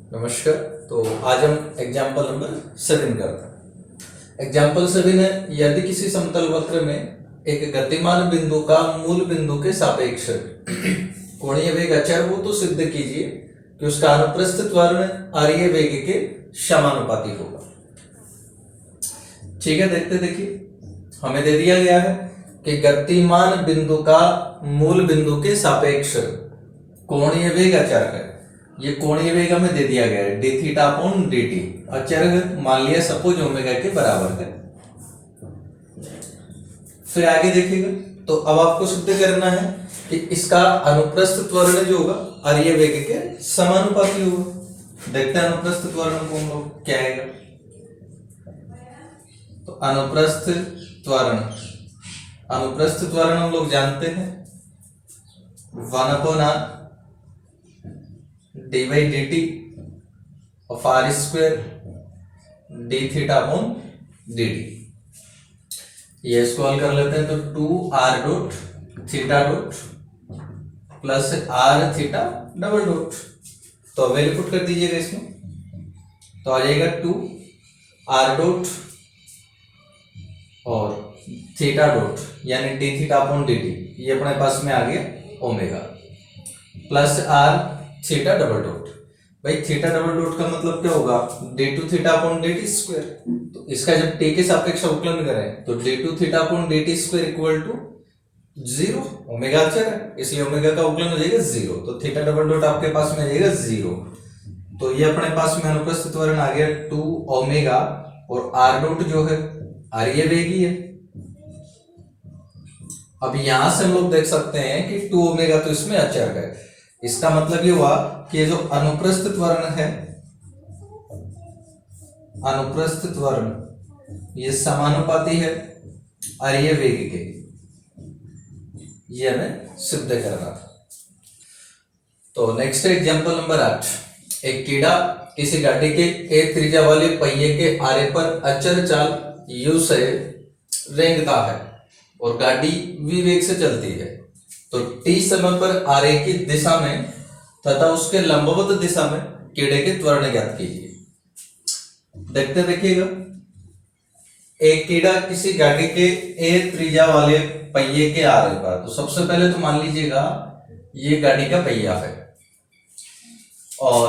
नमस्कार। तो आज हम एग्जाम्पल नंबर 7 करते हैं। एग्जाम्पल 7 है, यदि किसी समतल वक्र में एक गतिमान बिंदु का मूल बिंदु के सापेक्ष कोणीय वेग अचर हो तो सिद्ध कीजिए कि उसका अनुप्रस्थ त्वरण आर्य वेग के समानुपाती होगा। ठीक है, देखिए हमें दे दिया गया है कि गतिमान बिंदु का मूल बिंदु के सापेक्ष कोणीय वेग अचर है। ये कोणीय वेग हमें दे दिया गया है D theta upon d T. अचर मान लिया सपोज ओमेगा के बराबर है। फिर आगे देखिएगा, तो अब आपको सिद्ध करना है कि इसका अनुप्रस्थ त्वरण जो होगा आर्य वेग के समानुपाती होगा। देखते हैं अनुप्रस्थ त्वरण को हम लोग क्या आएगा। तो अनुप्रस्थ त्वरण हम लोग जानते हैं 1/r d by d t of r square d theta upon d t. ये इसको हल कर लेते हैं, तो 2r dot theta dot plus r theta double dot. तो वैल्यू पुट कर दीजिएगा इसमें, तो आ जाएगा 2r डॉट और थीटा डॉट यानी d theta upon d t, ये अपने पास में आ गया omega, plus r theta double dot. भाई थीटा डबल डॉट का मतलब क्या होगा, d two theta upon d t square. तो इसका जब टी के सापेक्ष अवकलन करें तो d two theta upon d t square equal to 0। Omega अचर है इसलिए ओमेगा का अवकलन हो जाएगा 0, तो थीटा डबल डॉट आपके पास में आ जाएगा 0। तो ये अपने पास में अनुप्रस्थ त्वरण आ गया 2 ओमेगा और r डॉट जो है आर्य वेग ही है। अब यहां से हम लोग देख सकते हैं कि 2 ओमेगा तो इसमें अचर है। इसका मतलब ये हुआ कि ये जो अनुप्रस्थ त्वरण है, अनुप्रस्थ त्वरण ये समानुपाती है आर्य वेग के। ये हमें सिद्ध करना था। तो नेक्स्ट एग्जांपल नंबर 8। एक कीड़ा किसी गाड़ी के a त्रिज्या वाले पहिए के आरे पर अचर चाल u से रेंगता है और गाड़ी v वेग से चलती है। तो t समय पर आरे की दिशा में तथा उसके लंबवत दिशा में कीड़े के त्वरण ज्ञात कीजिए। देखिएगा, एक कीड़ा किसी गाड़ी के a त्रिज्या वाले पहिए के आरे पर, तो सबसे पहले तो मान लीजिएगा ये गाड़ी का पहिया है और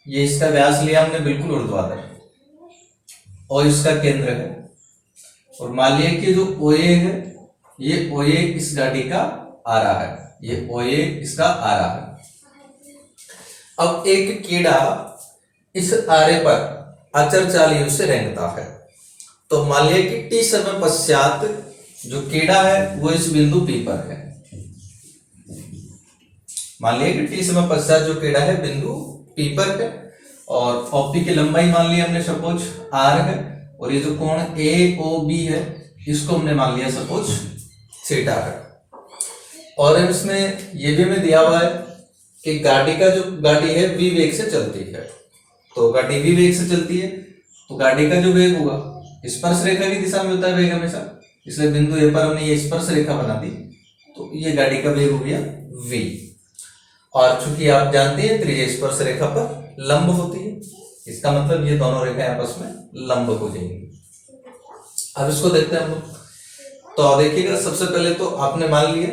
ये इसका व्यास लिया हमने बिल्कुल ऊर्ध्वाधर और इसका केंद्र है। और मान लिया कि जो OA है ये OA इस गाड़ी का आ रहा है, ये OA इसका आ रहा है। अब एक कीड़ा इस आरे पर अचर चाल u से रेंगता है। तो मान लिया कि t समय पश्चात जो कीड़ा है वो इस बिंदु P पर है। मान लिया कि t समय पश्चात जो कीड़ा है बिंदु P पर है और OP की लंबाई मान लिया हमने सपोज r है और ये जो कोण AOB है इसको हमने मान लिया सपोज थीटा है। और इसमें ये भी हमें दिया हुआ है कि गाड़ी है v वेग से चलती है। तो गाड़ी v वेग से चलती है तो गाड़ी का जो वेग होगा स्पर्श रेखा की दिशा में होता है वेग हमेशा, इसलिए बिंदु A पर हमने ये स्पर्श रेखा बना दी। तो ये गाड़ी का वेग हो गया v। और चूंकि आप जानते हैं त्रिज्या स्पर्श रेखा पर लंब होती है, इसका मतलब ये दोनों रेखाएं आपस में लंब हो जाएंगी। अब इसको देखते हैं हम लोग। तो देखिएगा, सबसे पहले तो आपने मान लिया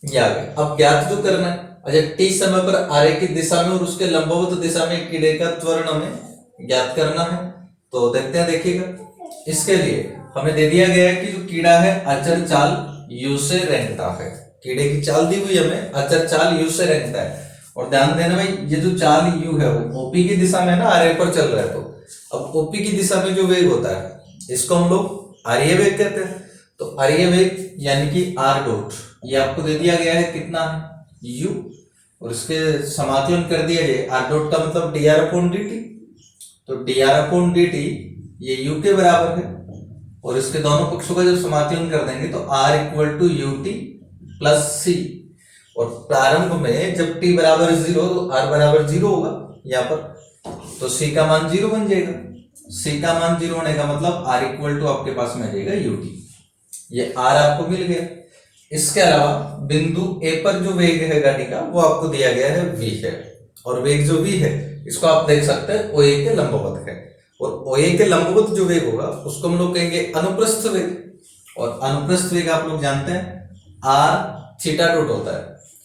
ये आ गया। अब ज्ञात जो करना है, अच्छा t समय पर आरे की दिशा में और उसके लंबवत दिशा में कीड़े का त्वरण हमें ज्ञात करना है। तो देखते हैं, देखिएगा इसके लिए हमें दे दिया गया है कि जो कीड़ा है अचर चाल u से रेंगता है। कीड़े की चाल दी हुई हमें, अचर चाल u से रेंगता है। और ध्यान देना भाई, ये जो चाल u है वो OP की दिशा में ना आरे पर चल रहा है। तो अब OP की दिशा में जो वेग होता है इसको हम लोग आर्य वेग कहते हैं। तो आर्य वेग यानी कि r डॉट ये आपको दे दिया गया है कितना है u, और इसके समाकलन कर दिया जाए r डॉट का मतलब dr अपॉन dt। तो dr अपॉन dt ये u के बराबर है और इसके दोनों पक्षों का जब समाकलन कर देंगे तो r equal to ut plus c। और प्रारंभ में जब t बराबर 0 तो r बराबर 0 होगा यहाँ पर, तो c का मान 0 बन जाएगा। c का मान 0 होने का मतलब r इक्वल टू आपके पास में आ जाएगा ut। ये r आपको मिल गया। इसके अलावा बिंदु A पर जो वेग है गाड़ी का वो आपको दिया गया है v है, और वेग जो v है इसको आप देख सकते हैं OA के लंबवत है, और OA के लंबवत जो वेग होगा उसको हम लोग कहेंगे अनुप्रस्थ वेग, और अनुप्रस्थ वेग आप लोग जानते हैं r थीटा डॉट होता है।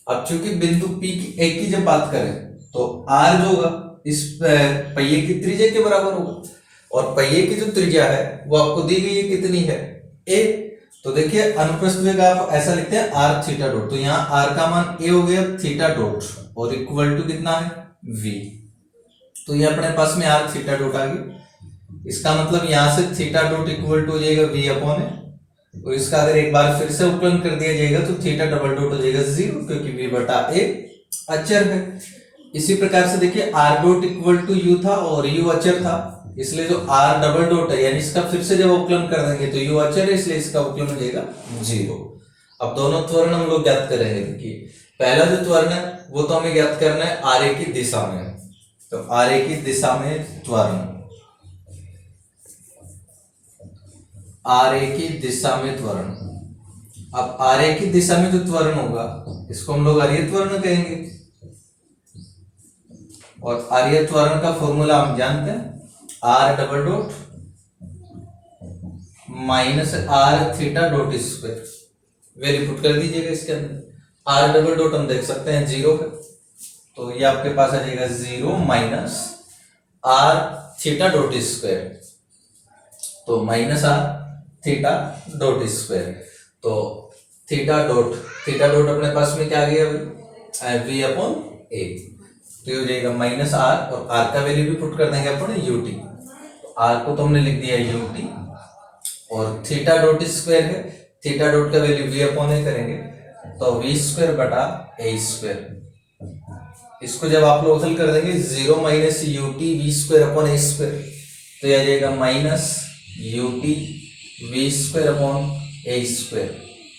अब चूंकि बिंदु P की A की जब बात करें तो r जो होगा इस पहिए की त्रिज्या के बराबर होगा, और पहिए की जो त्रिज्या है वो आपको दी गई है कितनी है a। तो देखिए अनुप्रस्थ वेग आप ऐसा लिखते हैं r थीटा डॉट, तो यहाँ r का मान a हो गया थीटा डॉट और इक्वल टू कितना है v, तो ये अपने पास में r थीटा डॉट आ गई। इसका मतलब यहाँ से थीटा डॉट इक्वल टू हो जाएगा v अपॉन ए, और इसका अगर एक बार फिर से उपकलन कर दिया जाएगा तो थीटा डबल डॉट हो जाएगा 0, क्योंकि v बटा a अचर है। इसी प्रकार से देखिए r dot equal to u था और u अचर था, इसलिए जो r डबल डॉट है यानी इसका फिर से जब उपकलन कर देंगे तो u अचर है, इसलिए इसका उपकलन हो जाएगा 0। अब दोनों त्वरण हम लोग ज्ञात करेंगे। देखिए पहला जो त्वरण है वो तो हमें ज्ञात करना है आरे की दिशा में, तो आरे की दिशा में त्वरण, आरे की दिशा में त्वरण। अब आरे की दिशा में जो त्वरण होगा इसको हम लोग आर्य त्वरण कहेंगे, और आर्य त्वरण का फॉर्मूला हम जानते हैं r double dot minus r theta dot square. Value put कर दीजिएगा इसके अंदर, r डबल डॉट हम देख सकते हैं 0 है, तो ये आपके पास आ जाएगा 0 minus r theta dot square, तो minus r theta dot square, तो थीटा डॉट अपने पास में क्या आ गया v अपॉन a, तो ये हो जाएगा माइनस r, और r का वैल्यू भी पुट कर देंगे अपन ut, तो r को तो हमने लिख दिया ut, और थीटा डॉट स्क्वायर है, थीटा डॉट का वैल्यू v अपॉन a करेंगे तो v स्क्वायर बटा a स्क्वायर। इसको जब आप लोग हल कर देंगे 0 minus ut v square upon a square, तो यह आ जाएगा minus ut v square upon a square.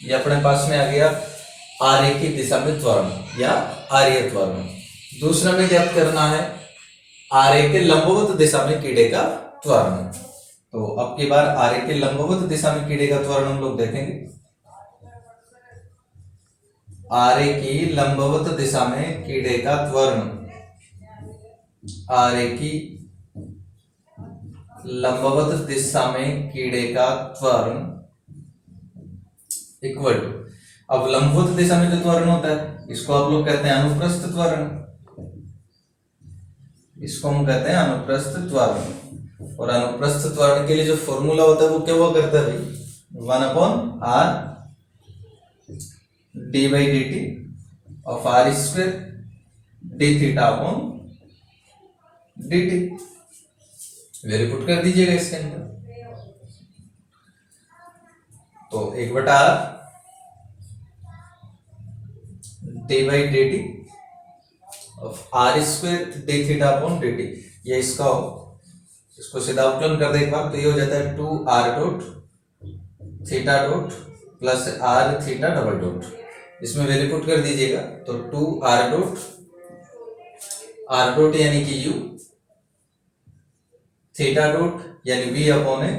ये अपने पास में आ गया आरे की दिशा में त्वरण या आर्य त्वरण। दूसरा में ज्ञात करना है आरे के लंबवत दिशा में कीड़े का त्वरण। तो अब की बार आरे के लंबवत दिशा में कीड़े का त्वरण हम लोग देखेंगे। आरे की लंबवत दिशा में कीड़े का त्वरण, आरे की लंबवत दिशा में कीड़े का त्वरण इक्वल टू, अब लंबवत दिशा में जो त्वरण होता है इसको आप लोग कहते हैं अनुप्रस्थ त्वरण, इसको हम कहते हैं अनुप्रस्थ त्वरण। और अनुप्रस्थ त्वरण के लिए जो फॉर्मूला होता है वो क्या हुआ करता है भाई 1 upon r D by d t of r square d theta upon d T. Value put कर दीजिएगा इसके अंदर, तो 1/r d by d t of r square d theta upon d t, ये इसका हो, इसको सीधा उपकलन कर दे एक बार तो ये हो जाता है 2r dot theta dot plus r theta double dot. इसमें वैल्यू पुट कर दीजिएगा तो 2r डॉट यानी कि u, थीटा डॉट यानी v अपॉन ए,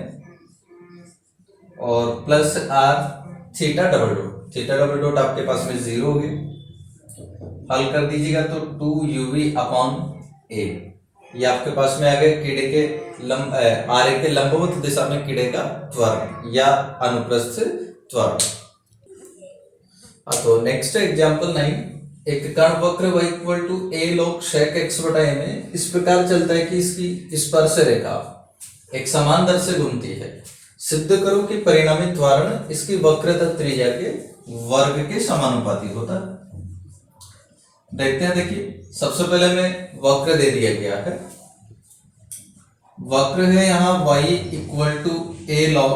और plus r theta double dot, theta double dot आपके पास में 0 हो गया। हल कर दीजिएगा तो 2uv अपॉन a, ये आपके पास में आ गया कीड़े के आरे के लंबवत दिशा में कीड़े का त्वरण या अनुप्रस्थ त्वरण। तो नेक्स्ट एग्जांपल 9, एक कण वक्र y equal to a log sec x बटा a में इस प्रकार चलता है कि इसकी स्पर्श रेखा एक समान दर से घूमती है। सिद्ध करो कि परिणामी त्वरण इसकी वक्रता त्रिज्या के वर्ग के समानुपाती होता है। देखते हैं, देखिए सबसे पहले में वक्र दे दिया गया है, वक्र है यहाँ y equal to a log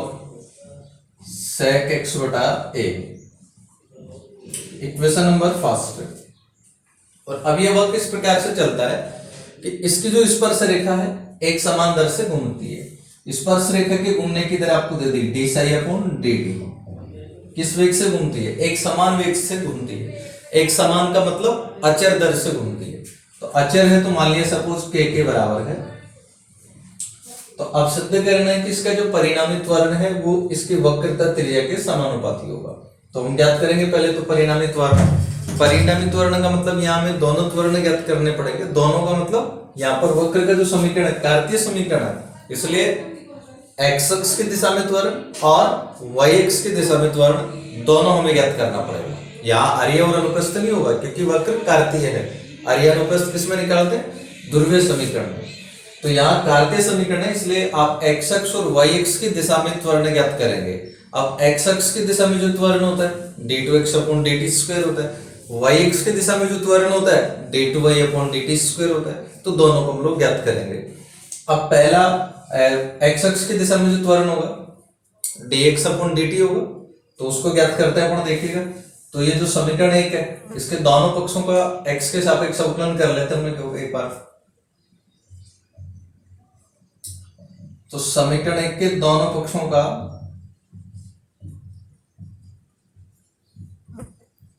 sec x बटा a, इक्वेशन नंबर फर्स्ट। और अब यह वक्र इस प्रकार से चलता है कि इसकी जो स्पर्श रेखा है एक समान दर से घूमती है। स्पर्श रेखा के घूमने की दर आपको दे दी D psi upon D D. किस वेग से घूमती है? एक समान वेग से घूमती है। एक समान का मतलब अचर दर से घूमती है। तो अचर है तो मान लिया सपोज के बराबर है। तो अब सिद्ध करना है कि इसका जो परिणामी त्वरण है वो इसकी वक्रता त्रिज्या के समानुपाती होगा। तो हम ज्ञात करेंगे पहले तो परिणामी त्वरण। परिणामी त्वरण का मतलब यहाँ में दोनों त्वरण ज्ञात करने पड़ेंगे। दोनों का मतलब यहाँ पर वक्र का जो समीकरण है कार्तीय समीकरण है, इसलिए एक्स अक्ष की दिशा में त्वरण और वाई अक्ष की दिशा में त्वरण दोनों हमें ज्ञात करना पड़ेगा। यहाँ आर्य और अनुप्रस्थ नहीं होगा क्योंकि वक्र कार्तीय है। आर्य अनुप्रस्थ किसमें निकालते हैं? ध्रुवीय समीकरण में। तो यहाँ कार्तीय समीकरण है, इसलिए आप एक्स अक्ष और वाई अक्ष की दिशा में त्वरण ज्ञात करेंगे। अब एक्स अक्ष की दिशा में जो त्वरण होता है d2x/dt² होता है, वाई अक्ष की दिशा में जो त्वरण होता है d2y/dt² होता है। तो दोनों को हम लोग ज्ञात करेंगे। अब पहला एक्स अक्ष की दिशा में जो त्वरण होगा dx/dt होगा, तो उसको ज्ञात करते हैं अपन। देखिएगा तो ये जो समीकरण एक है, इसके दोनों पक्षों का x के सापेक्ष अवकलन कर लेते हैं हमने एक बार। तो समीकरण एक के दोनों पक्षों का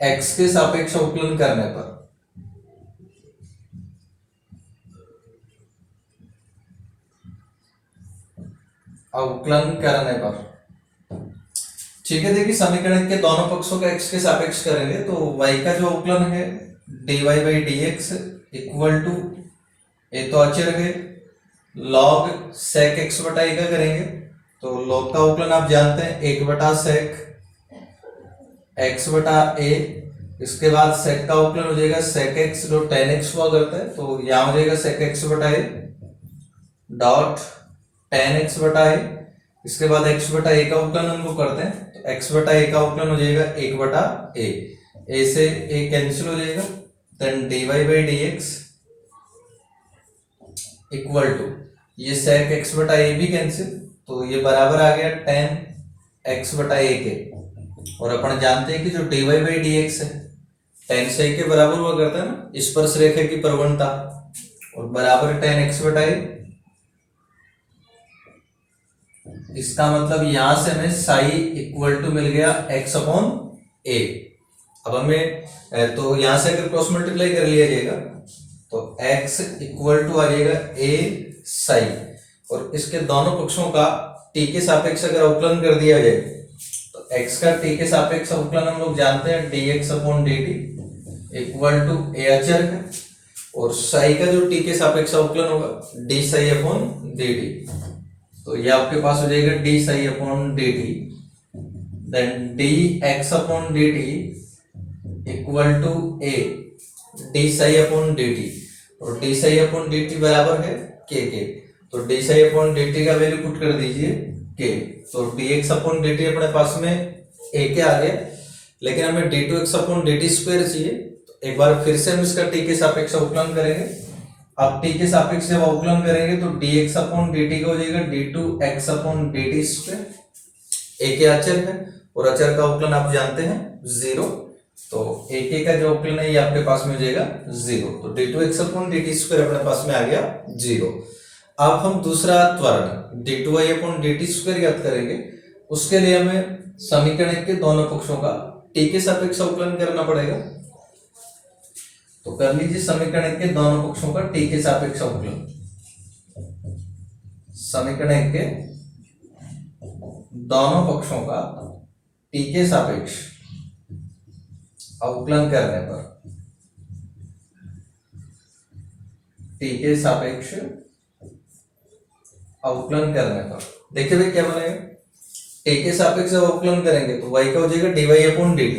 x के सापेक्ष अवकलन करने पर ठीक है। देखिए समीकरण के दोनों पक्षों का x के सापेक्ष करेंगे तो y का जो अवकलन है dy/dx इक्वल टू, ये तो अचर है, log sec x/a का करेंगे। तो log का अवकलन आप जानते हैं 1/sec x/a। इसके बाद sec का अवकलन हो जाएगा sec x जो tan x हुआ करता है, तो यहां हो जाएगा sec x/a dot tan x/a। इसके बाद x/a का अवकलन हम लोग करते हैं, तो x/a का अवकलन हो जाएगा 1/a। a से a कैंसिल हो जाएगा, देन dy/dx इक्वल टू, ये sec x/a भी कैंसिल, तो ये बराबर आ गया tan x/a के। और अपन जानते हैं कि जो dy/dx है tan से a के बराबर हुआ करता है ना, स्पर्श रेखा की प्रवणता, और बराबर tan x/a। इसका मतलब यहां से हमें साई इक्वल टू मिल गया x/a। अब हमें तो यहां से अगर क्रॉस मल्टीप्लाई कर लिया जाएगा तो x इक्वल टू आ जाएगा a साई, और इसके दोनों पक्षों का t के सापेक्ष अगर अवकलन कर दिया जाए तो x का t के सापेक्ष अवकलन हम लोग जानते हैं dx/dt इक्वल टू a अचर है, और साई का जो t के सापेक्ष अवकलन होगा d psi/dt। तो ये आपके पास हो जाएगा d psi/dt, then dx/dt equal to a d psi/dt, और d psi/dt बराबर है k के। तो d psi/dt का वैल्यू पुट कर दीजिए k, तो dx/dt अपने पास में a के आ गया, लेकिन हमें d2x/dt² चाहिए। तो एक बार फिर से हम इसका t के सापेक्ष अवकलन करेंगे। अब t के सापेक्ष जब अवकलन करेंगे तो dx/dt का हो जाएगा d2x/dt²। a के अचर है और अचर का अवकलन आप जानते हैं 0, तो a के का जो अवकलन है ये आपके पास में हो जाएगा 0। तो d2x/dt² अपने पास में आ गया 0। अब हम दूसरा त्वरण d2y/dt² ज्ञात करेंगे। उसके लिए हमें समीकरण के दोनों पक्षों का t के सापेक्ष अवकलन करना पड़ेगा। तो कर लीजिए समीकरण के दोनों पक्षों का t के सापेक्ष अवकलन। समीकरण के दोनों पक्षों का t के सापेक्ष अवकलन करने पर, t के सापेक्ष अवकलन करने पर देखिए भाई क्या बनेगा। t के सापेक्ष अवकलन करेंगे तो y का हो जाएगा dy/dt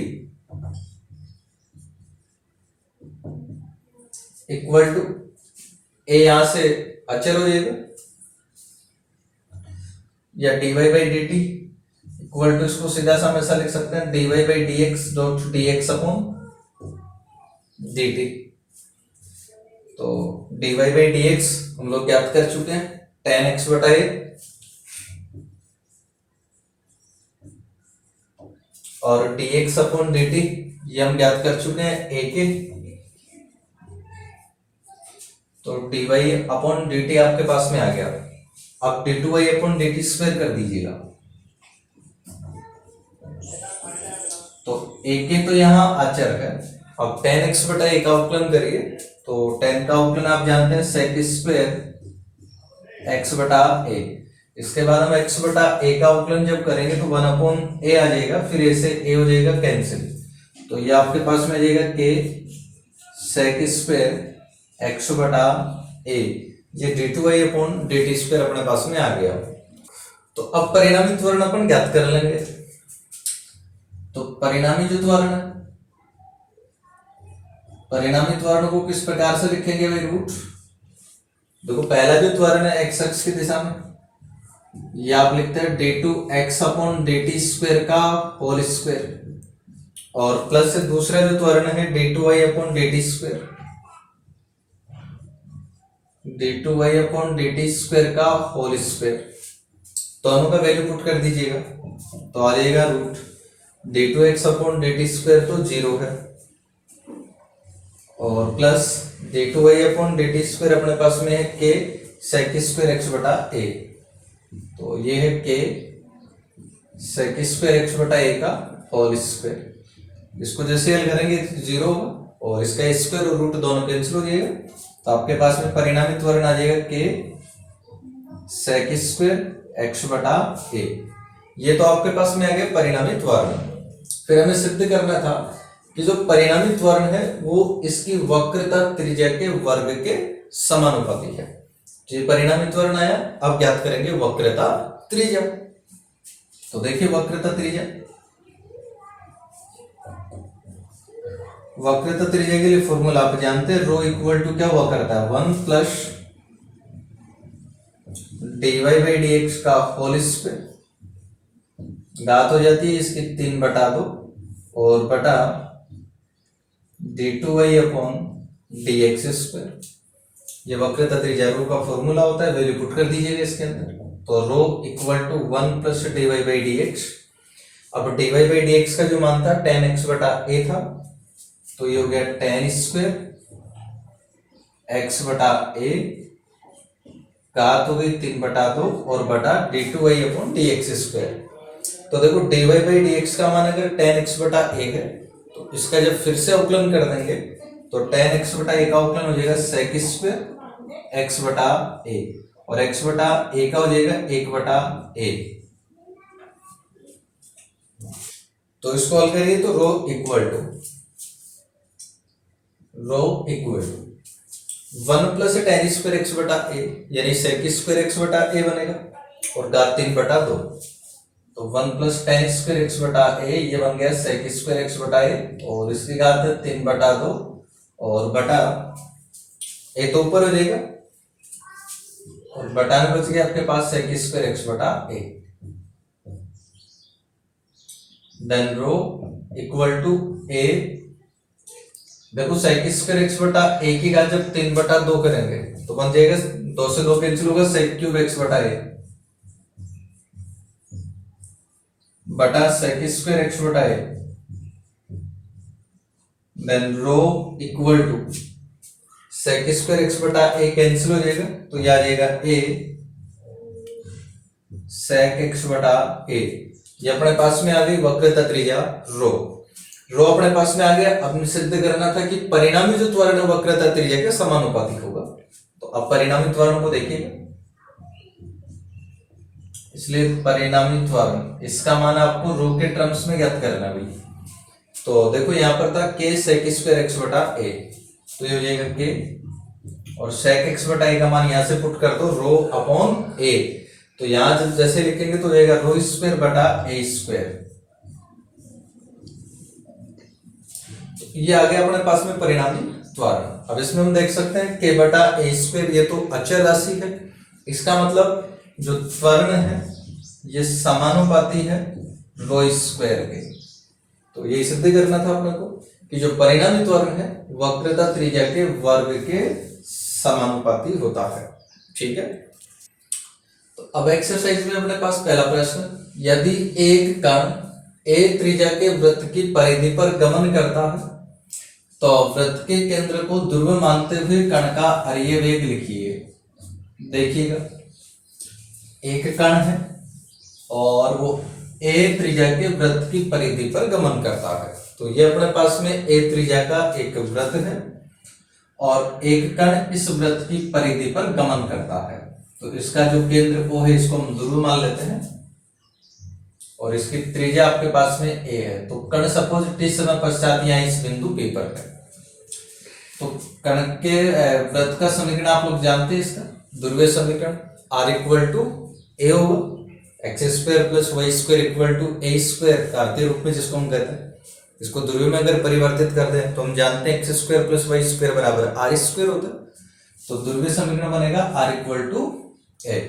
इक्वल टू a, यहां से अचर हो जाएगा, या dy/dt इक्वल टू, इसको सीधा सा हमेशा लिख सकते हैं dy/dx डॉट dx/dt। तो dy/dx हम लोग ज्ञात कर चुके हैं tan x/a, और dx/dt ये हम ज्ञात कर चुके हैं a के। तो dy/dt आपके पास में आ गया। अब d2y/dt² कर दीजिएगा। तो a के तो यहाँ अचर है, अब tan x/a का अवकलन करिए। तो tan का अवकलन आप जानते हैं sec² x/a। इसके बाद हम x/a का अवकलन जब करेंगे तो 1/a आ जाएगा, फिर a से a हो जाएगा कैंसिल। तो ये आपके पास में आ जाएगा k sec² x/a ए, ये d2y/dt² अपने पास में आ गया। तो अब परिणामी त्वरण अपन ज्ञात कर लेंगे। तो परिणामी जो त्वरण है, परिणामी त्वरण को किस प्रकार से लिखेंगे भाई? रूट, देखो पहला जो त्वरण है x अक्ष की दिशा में, ये आप लिखते हैं d2x/dt² का होल स्क्वायर, और प्लस से दूसरा जो त्वरण है d2y/dt² का होल स्क्वायर, दोनों का वैल्यू पुट कर दीजिएगा तो आ जाएगा रूट d2x/dt² तो 0 है, और प्लस d2y/dt² अपने पास में है k sec²x/a, तो ये है k sec²x/a का होल स्क्वायर। इसको जैसे हल करेंगे 0 होगा, और इसका स्क्वायर और रूट दोनों कैंसिल हो जाएगा, तो आपके पास में परिणामी त्वरण आ जाएगा k sec²x/a। ये तो आपके पास में आ गया परिणामी त्वरण। फिर हमें सिद्ध करना था कि जो परिणामी त्वरण है वो इसकी वक्रता त्रिज्या के वर्ग के समानुपाती है। ये परिणामी त्वरण आया, अब ज्ञात करेंगे वक्रता त्रिज्या। तो देखिए वक्रता त्रिज्या, वक्रता त्रिज्या के लिए फॉर्मूला आप जानते हैं, रो इक्वल टू क्या हुआ करता है 1 प्लस dy/dx का होल स्क्वायर, घात हो जाती है इसकी 3/2 और बटा d2y/dx²। ये वक्रता त्रिज्या रो का फॉर्मूला होता है, वैल्यू पुट कर दीजिएगा इसके अंदर। तो रो इक्वल टू 1 प्लस dy/dx। अब dy/dx का जो मान था tan x/a था, तो ये हो गया tan² x/a, घात हो गई 3/2 और बटा d2y/dx²। तो देखो dy/dx का मान अगर tan x/a है, तो इसका जब फिर से अवकलन कर देंगे तो tan x/a का अवकलन हो जाएगा sec² x/a, और x/a का हो जाएगा 1/a। तो इसको हल करिए तो रो equal to 1 plus tan² x/a यानी sec² x/a बनेगा, और घात 3/2, तो 1 प्लस tan² x/a ये बन गया sec² x/a, और इसकी घात 3/2 और बटा ए तो ऊपर हो जाएगा, और बटा में बच गया आपके पास sec² x/a। Then rho equal to a, देखो sec² x/a की घात जब 3/2 करेंगे तो बन जाएगा 2 से 2 कैंसिल होगा sec³ x/a बटा sec² x/a। Then rho equal to sec² x/a cancel हो जाएगा, तो यह आ जाएगा a sec x/a। ये अपने पास में आ गई वक्रता त्रिज्या रो अपने पास में आ गया। अब सिद्ध करना था कि परिणामी जो त्वरण है वक्रता त्रिज्या के समानुपाती होगा। तो अब परिणामी त्वरण को देखिए, इसलिए परिणामी त्वरण इसका मान आपको रो के टर्म्स में ज्ञात करना भाई। तो देखो यहां पर था k sec² x/a, तो ये हो जाएगा k, और sec x/a का मान यहां से पुट कर दो रो अपॉन a, तो यहां जब जैसे लिखेंगे तो जाएगा रो स्क्वायर बटा a स्क्वायर। ये आ गया अपने पास में परिणामी त्वरण। अब इसमें हम देख सकते हैं k बटा a स्क्वायर, ये तो अचर राशि है, इसका मतलब जो त्वरण है ये समानुपाती है रो स्क्वायर के। तो ये सिद्ध करना था अपने को कि जो परिणामी त्वरण है वक्रता त्रिज्या के वर्ग के समानुपाती होता है। ठीक है, तो अब एक्सरसाइज में अपने पास पहला प्रश्न, यदि एक कण a त्रिज्या के वृत्त की परिधि पर गमन करता है तो वृत्त के केंद्र को ध्रुव मानते हुए कण का अरीय वेग लिखिए। देखिएगा एक कण है और वो a त्रिज्या के वृत्त की परिधि पर गमन करता है, तो ये अपने पास में a त्रिज्या का एक वृत्त है और एक कण इस वृत्त की परिधि पर गमन करता है। तो इसका जो केंद्र O है इसको हम ध्रुव मान लेते हैं, और इसकी त्रिज्या आपके पास में a है। तो कण सपोज t समय पश्चात यहाँ इस बिंदु P पर है, तो कण के वृत्त का समीकरण आप लोग जानते हैं, इसका ध्रुवीय समीकरण r इक्वल टू ए होगा, x square plus y square equal to a square, कार्तीय रूप में जिसको हम कहते हैं। इसको ध्रुवीय में अगर परिवर्तित कर दें तो हम जानते हैं x square plus y square बराबर आर स्क्वायर होता है, तो ध्रुवीय समीकरण बनेगा r इक्वल टू ए।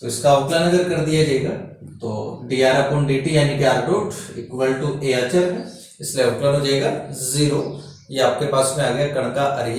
तो इसका अवकलन अगर कर दिया जाएगा तो dr अपॉन dt यानी कि r डॉट इक्वल टू ए अचर है, इसलिए अवकलन हो जाएगा 0। ये आपके पास में आ गया कण का अरिय